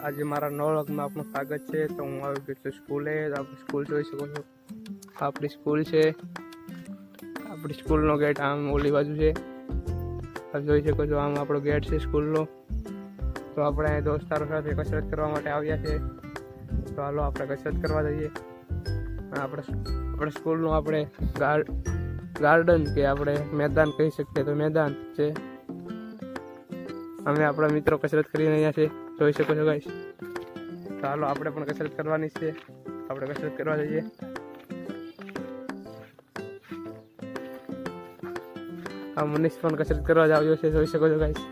आज मारा नवा व्लॉग में आपનું સ્વાગત છે। तो હું આવી ગયો છું સ્કૂલે। आप स्कूल જોઈ શકો છો, આપણી સ્કૂલ છે। આપણી સ્કૂલનો ગેટ આમ ઓલી બાજુ છે, આપ જોઈ શકો છો। આમ આપણો ગેટ છે સ્કૂલનો। તો આપણે દોસ્તારો સાથે કસરત કરવા માટે આવ્યા છે। તો હાલો આપણે કસરત કરવા જઈએ। આપણે સ્કૂલનું આપણે ગાર્ડન કે આપણે મેદાન કહી શકીએ તો મેદાન છે। અમે આપણા મિત્રો કસરત કરી રહ્યા છે, જોઈ શકો છો ગાઈસ। તો હાલો આપણે પણ કસરત કરવાની છે, આપણે કસરત કરવા જઈએ। આ મનીષ પણ કસરત કરવા જ આવ્યો છે, જોઈ શકો છો ગાઈસ।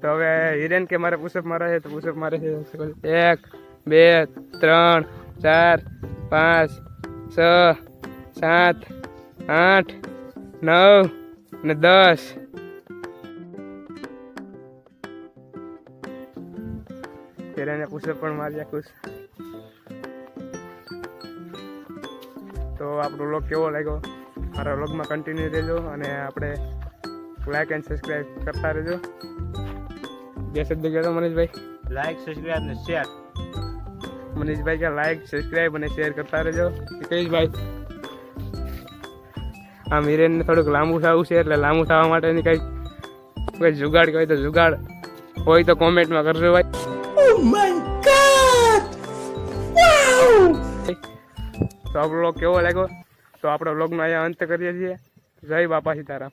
तो હવે હિરેન કે મારે પુશઅપ મારે છે, તો પુશઅપ મારે છે 1 2 3 4 5 6 7 8 9 ને 10। હિરેને પુશઅપ પણ માર્યા ખુશ। તો આપણો વ્લોગ કેવો લાગ્યો, મારા વ્લોગમાં કન્ટિન્યુ રહેજો અને આપણે લાઈક એન્ડ સબસ્ક્રાઈબ કરતા રહેજો। બે શબ્દ કહેતો મનીષભાઈ। લાઈક સબસ્ક્રાઇબ ને શેર। મનીષભાઈ કે લાઈક સબસ્ક્રાઈબ અને શેર કરતા રહેજો। હિતેશભાઈ આમ હિરેનને થોડુંક લાંબુ થવું છે, એટલે લાંબુ થવા માટેની કંઈ જુગાડ હોય તો જુગાડ હોય તો કોમેન્ટમાં કરજો ભાઈ। ઓ માય ગોડ, વાવ! તો આપણો વ્લોગ કેવો લાગ્યો, તો આપણે વ્લોગનો અહીંયા અંત કરીએ છીએ। જય બાપા સીતારામ।